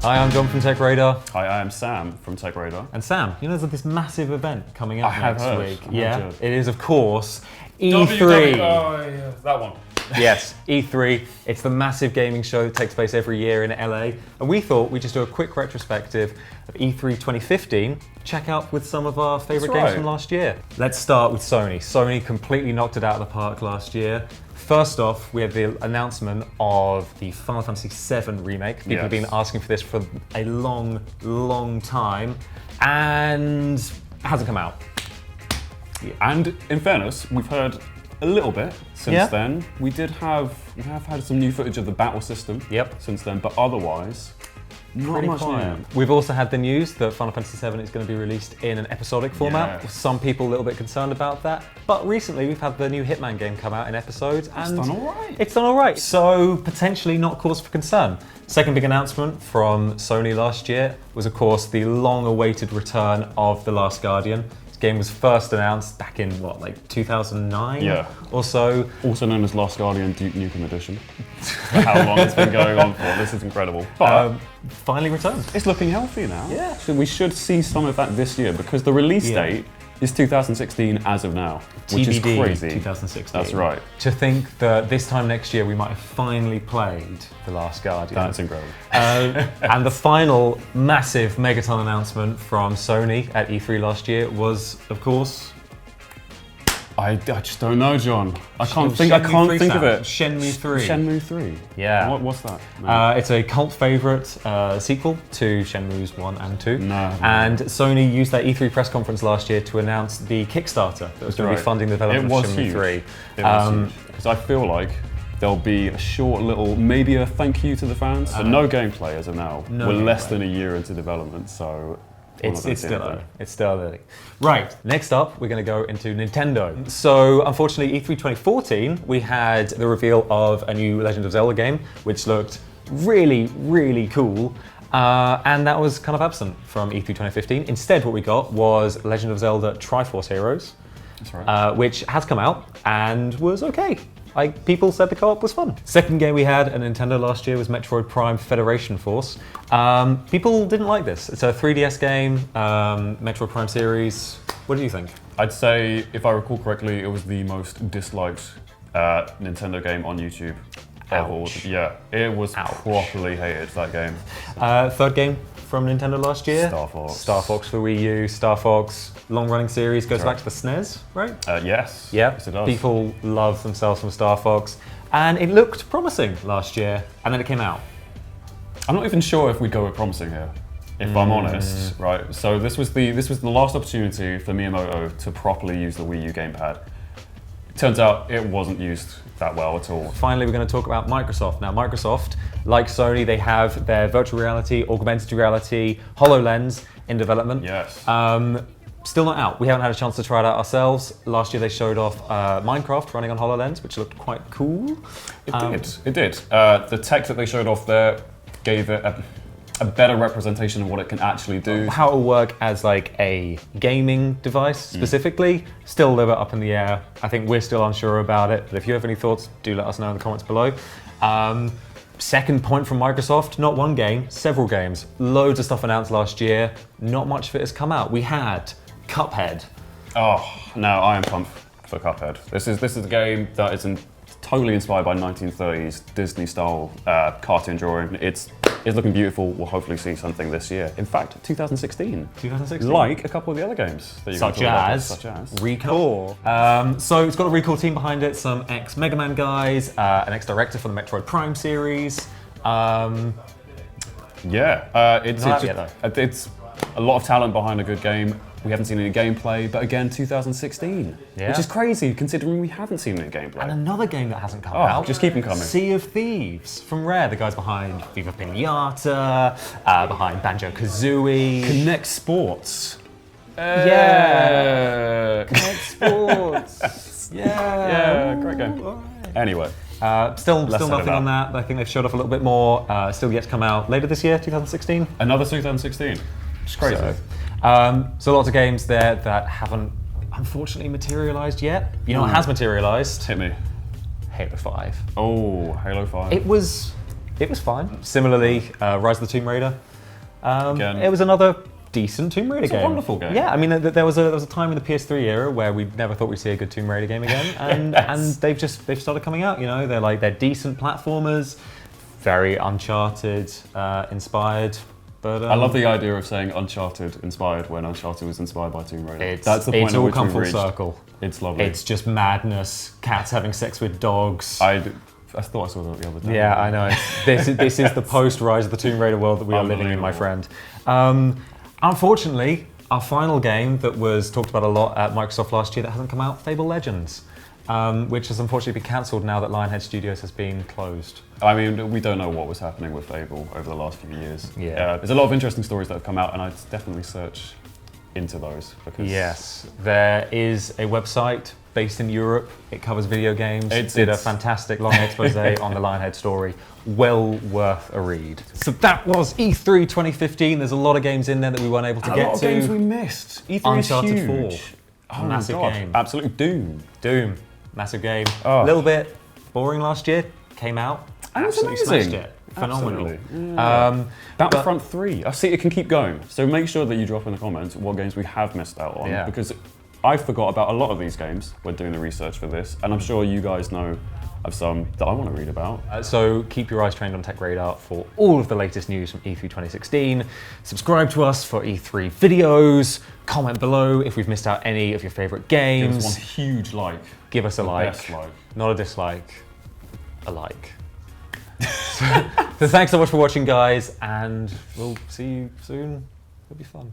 Hi, I'm John from Tech Radar. Hi, I am Sam from Tech Radar. And Sam, you know there's this massive event coming up next week. Yeah, it is of course E3. Oh, yeah, that one. Yes, E3. It's the massive gaming show that takes place every year in LA. And we thought we'd just do a quick retrospective of E3 2015, check out with some of our favorite games from last year. Let's start with Sony. Sony completely knocked it out of the park last year. First off, we have the announcement of the Final Fantasy VII remake. People have been asking for this for a long, long time, and it hasn't come out. And in fairness, we've heard a little bit since then. We have had some new footage of the battle system since then, but otherwise, not much new. We've also had the news that Final Fantasy VII is going to be released in an episodic format. Yes. Some people a little bit concerned about that, but recently we've had the new Hitman game come out in episodes, and it's done all right. It's done all right, so potentially not cause for concern. Second big announcement from Sony last year was, of course, the long-awaited return of The Last Guardian. This game was first announced back in, what, like 2009 or so? Also known as Last Guardian Duke Nukem Edition. For how long it's been going on for. This is incredible. But finally returned. It's looking healthy now. Yeah. So we should see some of that this year, because the release date is 2016 as of now, which is crazy. 2016. That's right. To think that this time next year we might have finally played The Last Guardian. That's incredible. And the final massive Megaton announcement from Sony at E3 last year was, of course, I just don't know, John. I can't think of it. Shenmue 3. Shenmue 3. Yeah. What's that? It's a cult favourite sequel to Shenmue's 1 and 2. No. And Sony used that E3 press conference last year to announce the Kickstarter that was going to be funding the development of Shenmue 3. It was huge. Because I feel like there'll be a short little, maybe a thank you to the fans. So no gameplay as of now. We're less than a year into development, so it's still early. It's still early. Right, next up, we're going to go into Nintendo. So, unfortunately, E3 2014, we had the reveal of a new Legend of Zelda game, which looked really, really cool. And that was kind of absent from E3 2015. Instead, what we got was Legend of Zelda Triforce Heroes, that's right. Which has come out and was okay. Like, people said the co-op was fun. Second game we had at Nintendo last year was Metroid Prime Federation Force. People didn't like this. It's a 3DS game, Metroid Prime series. What do you think? I'd say, if I recall correctly, it was the most disliked Nintendo game on YouTube. Ouch. Yeah, it was properly hated, that game. Third game from Nintendo last year? Star Fox. Star Fox for Wii U, Star Fox, long-running series, goes back to the SNES, right? Yes. Yeah, yes, it does. People love themselves from Star Fox, and it looked promising last year, and then it came out. I'm not even sure if we go with promising here, if I'm honest, right? So this was the last opportunity for Miyamoto to properly use the Wii U gamepad. Turns out it wasn't used that well at all. Finally, we're going to talk about Microsoft. Now, Microsoft, like Sony, they have their virtual reality, augmented reality, HoloLens in development. Yes. Still not out. We haven't had a chance to try it out ourselves. Last year they showed off Minecraft running on HoloLens, which looked quite cool. It did. The tech that they showed off there gave it a better representation of what it can actually do. How it will work as like a gaming device specifically, still a little bit up in the air. I think we're still unsure about it, but if you have any thoughts, do let us know in the comments below. Second point from Microsoft, not one game, several games. Loads of stuff announced last year, not much of it has come out. We had Cuphead. Oh, no, I am pumped for Cuphead. This is a game that is totally inspired by 1930s Disney-style cartoon drawing. It's looking beautiful. We'll hopefully see something this year. In fact, 2016. 2016. Like a couple of the other games that you're such as Recall. So it's got a Recall team behind it, some ex-Mega Man guys, an ex-director for the Metroid Prime series. It's a lot of talent behind a good game. We haven't seen any gameplay, but again, 2016, which is crazy considering we haven't seen any gameplay. And another game that hasn't come out. Just keep them coming. Sea of Thieves from Rare, the guys behind Viva Pinata, behind Banjo-Kazooie. Connect Sports. Connect Sports. Yeah, great game. Anyway. Still nothing on that. I think they've showed off a little bit more. Still yet to come out later this year, 2016. Another 2016. It's crazy. So lots of games there that haven't unfortunately materialized yet. You know what has materialized? Hit me. Halo 5. Oh, Halo 5. It was fine. Similarly, Rise of the Tomb Raider. Again. It was another decent Tomb Raider game. It's a wonderful game. Yeah, I mean, there was a time in the PS3 era where we never thought we'd see a good Tomb Raider game again, and Yes. and they've started coming out. You know, they're decent platformers, very Uncharted inspired. But I love the idea of saying Uncharted inspired when Uncharted was inspired by Tomb Raider. That's the point it's at all which come we've full reached. circle. It's lovely. It's just madness, cats having sex with dogs. I thought I saw that the other day. Yeah, I know. This is the post-Rise of the Tomb Raider world that we are living in, my friend. Unfortunately, our final game that was talked about a lot at Microsoft last year that hasn't come out, Fable Legends, which has unfortunately been cancelled now that Lionhead Studios has been closed. I mean, we don't know what was happening with Fable over the last few years. Yeah. There's a lot of interesting stories that have come out, and I'd definitely search into those. Because Yes, there is a website based in Europe. It covers video games. It did a fantastic long expose on the Lionhead story. Well worth a read. So that was E3 2015. There's a lot of games in there that we weren't able to get to. A lot of games we missed. E3 Uncharted is huge. 4. Oh, Massive God. game. Absolutely Doom. Massive game. Oh. A little bit boring last year. Came out. And it's absolutely amazing. smashed it. Phenomenal. Absolutely. Battlefront 3. I see it can keep going. So make sure that you drop in the comments what games we have missed out on. Yeah. Because I forgot about a lot of these games when doing the research for this. And I'm sure you guys know of some that I want to read about. So keep your eyes trained on Tech Radar for all of the latest news from E3 2016. Subscribe to us for E3 videos. Comment below if we've missed out any of your favorite games. Give us one huge like. Give us a like. Best like. Not a dislike. A like. So thanks so much for watching, guys, and we'll see you soon. It'll be fun.